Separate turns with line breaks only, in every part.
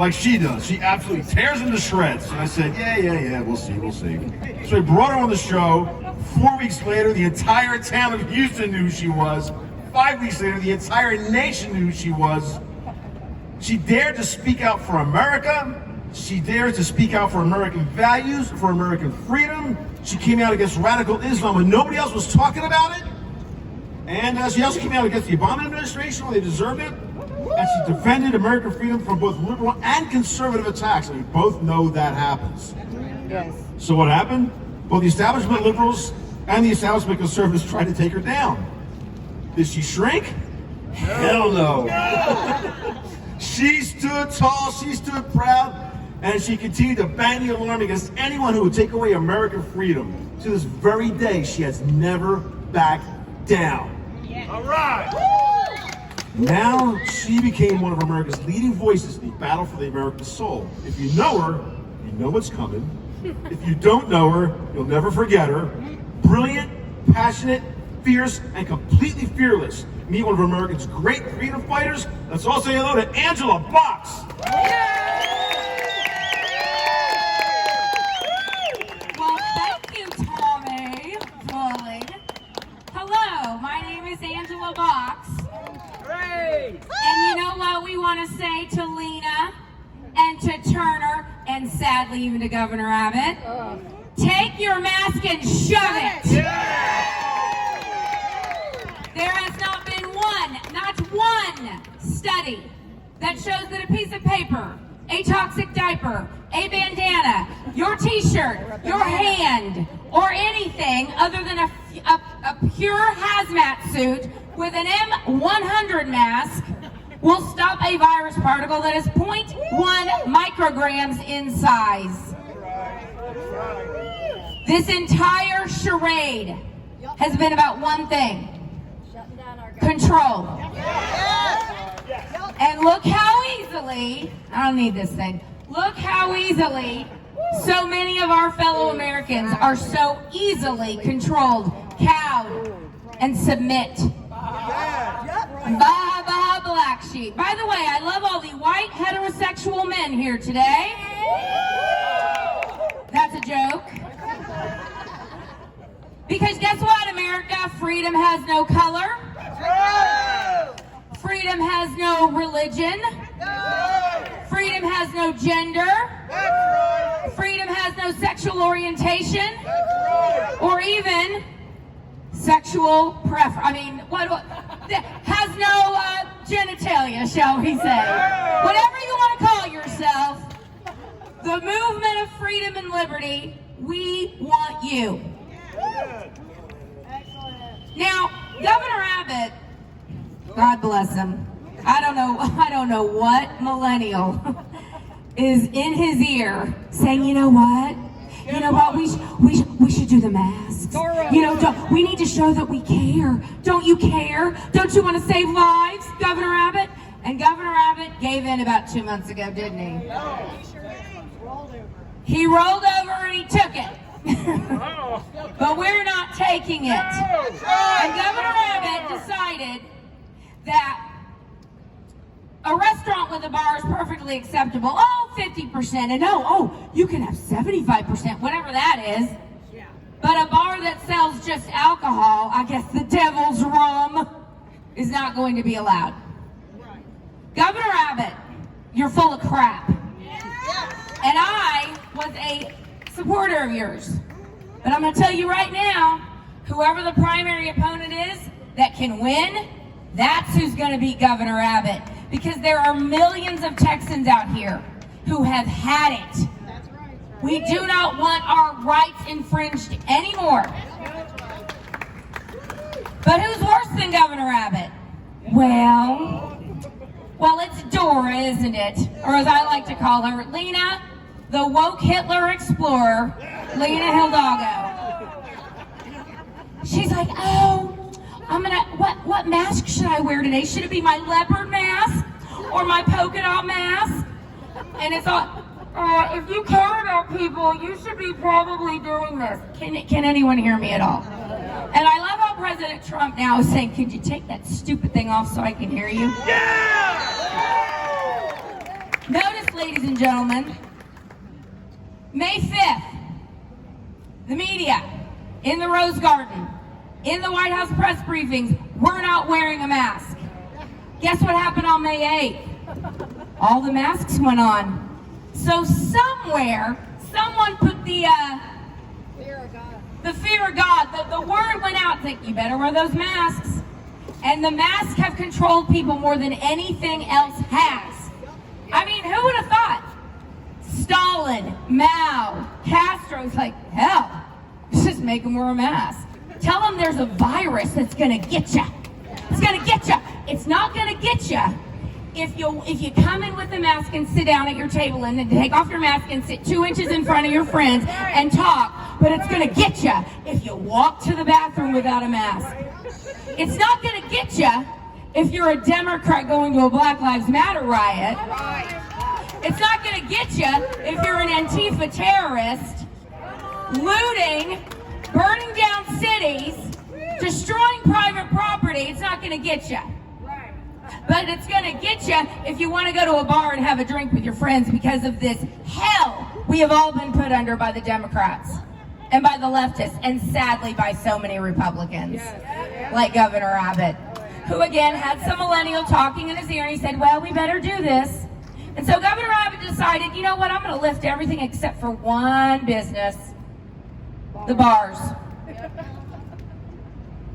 like she does. She absolutely tears him to shreds. And I said, yeah, we'll see. So I brought her on the show. 4 weeks later, the entire town of Houston knew who she was. 5 weeks later, the entire nation knew who she was. She dared to speak out for America. She dared to speak out for American values, for American freedom. She came out against radical Islam when nobody else was talking about it. And she also came out against the Obama administration when they deserved it. And she defended American freedom from both liberal and conservative attacks. And we both know that happens.
Yes.
So what happened? Well, the establishment liberals and the establishment conservatives tried to take her down. Did she shrink? Hell no. She stood tall, she stood proud, and she continued to bang the alarm against anyone who would take away American freedom. To this very day, she has never backed down.
Yeah.
All right. Now she became one of America's leading voices in the battle for the American soul. If you know her, you know what's coming. If you don't know her, you'll never forget her. Brilliant, passionate, fierce, and completely fearless. Meet one of America's great freedom fighters. Let's all say hello to Angela Box.
Well, thank you, Tommy. Darling. Hello, my name is Angela Box.
Great.
And you know what we want to say to Lena and to Turner and sadly even to Governor Abbott? Take your mask and shove it. There has not been not one study that shows that a piece of paper, a toxic diaper, a bandana, your t-shirt, your hand, or anything other than a pure hazmat suit with an M100 mask will stop a virus particle that is 0.1 micrograms in size. This entire charade has been about one thing: control. And look how easily, I don't need this thing, look how easily so many of our fellow Americans are so easily controlled, cowed, and submit. Bye bye black sheep. By the way, I love all the white heterosexual men here today. That's a joke. Because guess what, America? Freedom has no color. Freedom has no religion. Freedom has no gender. Freedom has no sexual orientation. Or even sexual preference. I mean, what has no genitalia, shall we say. Whatever you want to call yourself, the movement of freedom and liberty, we want you. Now, Governor Abbott, God bless him, I don't know what millennial is in his ear saying, you know what, we should do the masks. We need to show that we care. Don't you care? Don't you want to save lives, Governor Abbott? And Governor Abbott gave in about 2 months ago, didn't he? He rolled over and he took it. But we're not taking it. And Governor Abbott decided that a restaurant with a bar is perfectly acceptable. 50%. And you can have 75%, whatever that is. But a bar that sells just alcohol, I guess the devil's rum, is not going to be allowed. Governor Abbott, you're full of crap. And I was a supporter of yours. But I'm going to tell you right now, whoever the primary opponent is that can win, that's who's going to beat Governor Abbott. Because there are millions of Texans out here who have had it. We do not want our rights infringed anymore. But who's worse than Governor Abbott? Well, it's Dora, isn't it? Or as I like to call her, Lena, the woke Hitler explorer, Lena Hidalgo. She's like, what mask should I wear today? Should it be my leopard mask or my polka dot mask? And it's all, if you care about people, you should be probably doing this. Can anyone hear me at all? And I love how President Trump now is saying, could you take that stupid thing off so I can hear you? Yeah! Notice, ladies and gentlemen, May 5th, the media, in the Rose Garden, in the White House press briefings, we're not wearing a mask. Guess what happened on May 8th? All the masks went on. So somewhere, someone put the fear of God, the word went out, like, you better wear those masks. And the masks have controlled people more than anything else has. I mean, who would have thought? Stalin, Mao, Castro's like, hell, just make them wear a mask. Tell them there's a virus that's gonna get you. It's gonna get you. It's not gonna get you if you come in with a mask and sit down at your table and then take off your mask and sit 2 inches in front of your friends and talk. But it's gonna get you if you walk to the bathroom without a mask. It's not gonna get you if you're a Democrat going to a Black Lives Matter riot. It's not gonna get you if you're an Antifa terrorist, looting, burning down cities, destroying private property. It's not gonna get you. But it's gonna get you if you want to go to a bar and have a drink with your friends because of this hell we have all been put under by the Democrats and by the leftists, and sadly by so many Republicans, like Governor Abbott, who again had some millennial talking in his ear, and he said, well, we better do this. And so Governor Abbott decided, you know what, I'm gonna lift everything except for one business, the bars.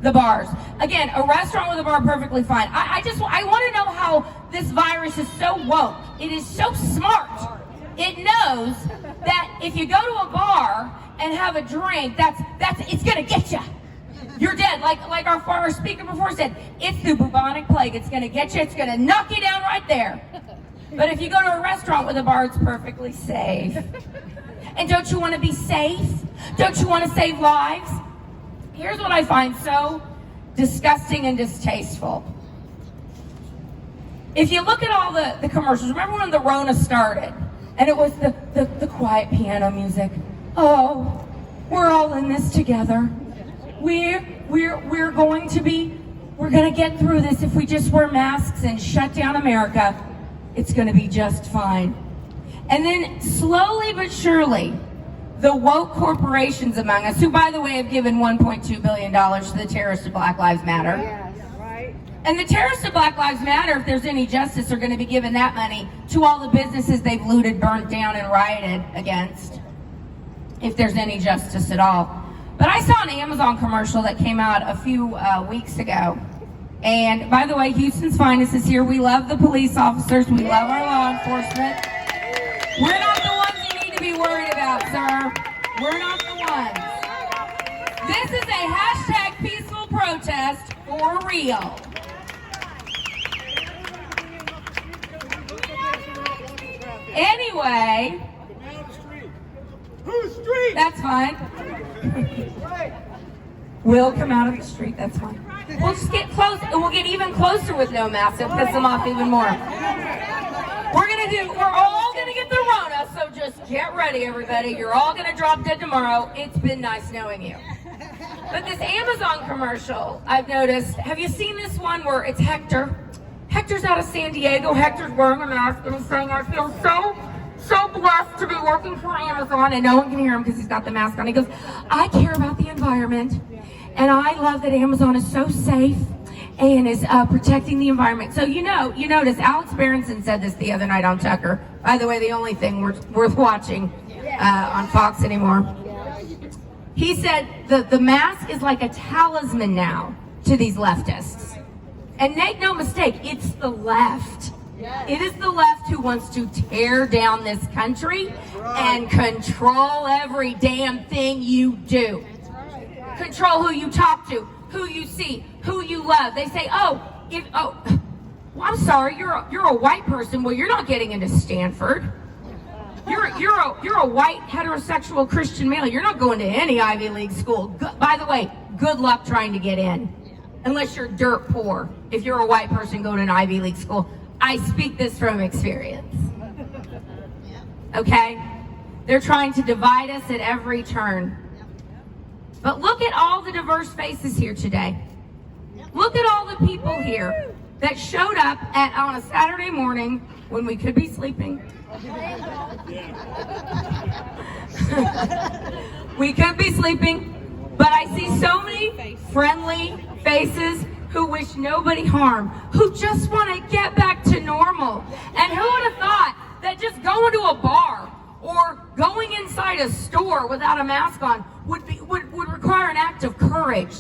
The bars. Again, a restaurant with a bar, perfectly fine. I want to know how this virus is so woke. It is so smart. It knows that if you go to a bar and have a drink, it's gonna get you. You're dead. Like our former speaker before said, it's the bubonic plague. It's gonna get you. It's gonna knock you down right there. But if you go to a restaurant with a bar, it's perfectly safe. And don't you want to be safe? Don't you want to save lives? Here's what I find so disgusting and distasteful. If you look at all the commercials, remember when the Rona started and it was the quiet piano music? Oh, we're all in this together. We're going to get through this if we just wear masks and shut down America. It's going to be just fine. And then slowly but surely, the woke corporations among us, who, by the way, have given $1.2 billion to the terrorists of Black Lives Matter.
Yes, right.
And the terrorists of Black Lives Matter, if there's any justice, are going to be giving that money to all the businesses they've looted, burnt down, and rioted against, if there's any justice at all. But I saw an Amazon commercial that came out a few weeks ago. And by the way, Houston's Finest is here. We love the police officers. We love our law enforcement. We're not the ones you need to be worried about, sir. We're not the ones. This is a hashtag peaceful protest for real. Anyway.
Whose street?
That's fine. We'll come out of the street, that's fine. We'll just get close, and we'll get even closer with no mask. It'll piss them off even more. We're all gonna get the Rona, so just get ready, everybody. You're all gonna drop dead tomorrow. It's been nice knowing you. But this Amazon commercial, I've noticed, have you seen this one where it's Hector? Hector's out of San Diego. Hector's wearing a mask, and he's saying, I feel so blessed to be working for Amazon, and no one can hear him because he's got the mask on. He goes, I care about the environment, and I love that Amazon is so safe and is protecting the environment. So you notice Alex Berenson said this the other night on Tucker. By the way, the only thing worth watching on Fox anymore. He said the mask is like a talisman now to these leftists. And make no mistake, it's the left. It is the left who wants to tear down this country and control every damn thing you do. Control who you talk to, who you see, who you love. They say, well, I'm sorry, you're a white person. Well, you're not getting into Stanford. You're a white heterosexual Christian male. You're not going to any Ivy League school. By the way, good luck trying to get in, unless you're dirt poor. If you're a white person going to an Ivy League school, I speak this from experience. Okay? They're trying to divide us at every turn. But look at all the diverse faces here today. Look at all the people here that showed up on a Saturday morning when we could be sleeping. We could be sleeping, but I see so many friendly faces who wish nobody harm, who just want to get back to normal. And who would have thought that just going to a bar or going inside a store without a mask on would require an act of courage,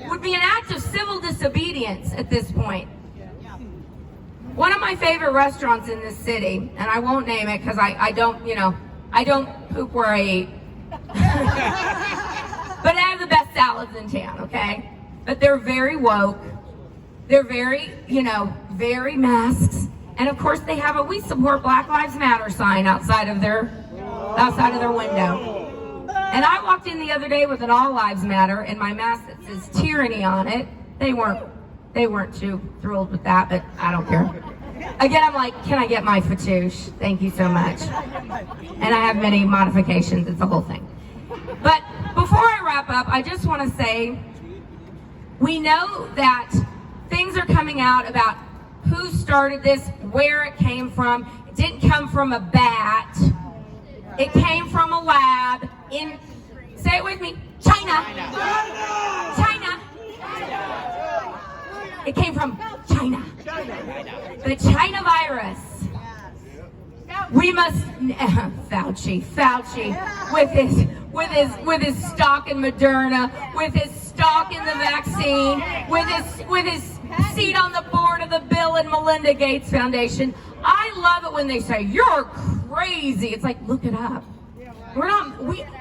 would be an act of civil disobedience at this point. One of my favorite restaurants in this city, and I won't name it because I don't poop where I eat. But I have the best salads in town, okay? But they're very woke. They're very, very masks. And of course they have a "We support Black Lives Matter" sign outside of their window. And I walked in the other day with an "All Lives Matter" and my mask that says tyranny on it. They weren't too thrilled with that, but I don't care. Again, I'm like, can I get my fatouche? Thank you so much. And I have many modifications. It's a whole thing. But before I wrap up, I just want to say, we know that things are coming out about who started this, where it came from. It didn't come from a bat. It came from a lab in, say it with me, China. China. It came from China. The China virus. We must, Fauci, with his stock in Moderna, with his stock in the vaccine, with his seat on the board of the Bill and Melinda Gates Foundation. I love it when they say, "You're crazy." It's like, look it up.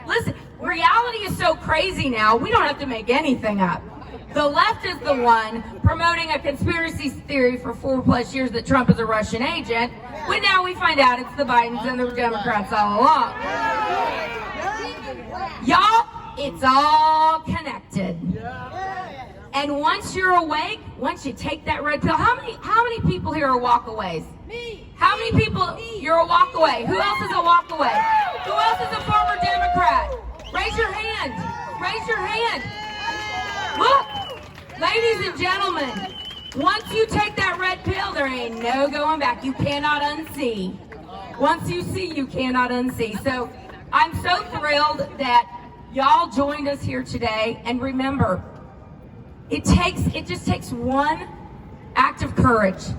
Listen, reality is so crazy now, we don't have to make anything up. The left is the one promoting a conspiracy theory for 4+ years that Trump is a Russian agent, when now we find out it's the Bidens and the Democrats all along. Y'all, it's all connected. And once you're awake, once you take that red pill, how many people here are walkaways? Me. How many people, you're a walkaway? Who else is a walkaway? Who else is a former Democrat? Raise your hand. Raise your hand. Look, ladies and gentlemen, once you take that red pill, there ain't no going back. You cannot unsee. Once you see, you cannot unsee. So I'm so thrilled that y'all joined us here today. And remember, it just takes one act of courage.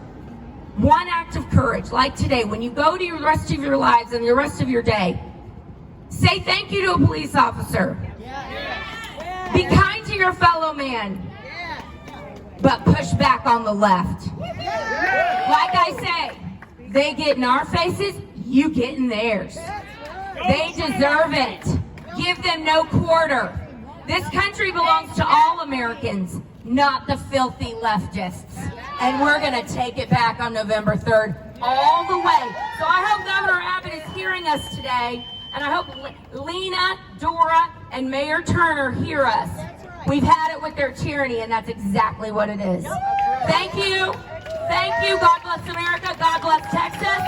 One act of courage, like today, when you go to the rest of your lives and the rest of your day, say thank you to a police officer. Be kind to your fellow man, but push back on the left. Like I say, they get in our faces, you get in theirs. They deserve it. Give them no quarter. This country belongs to all Americans, not the filthy leftists. And we're going to take it back on November 3rd all the way. So I hope Governor Abbott is hearing us today, and I hope Lena, Dora, and Mayor Turner hear us. We've had it with their tyranny, and that's exactly what it is. Thank you. Thank you. God bless America. God bless Texas.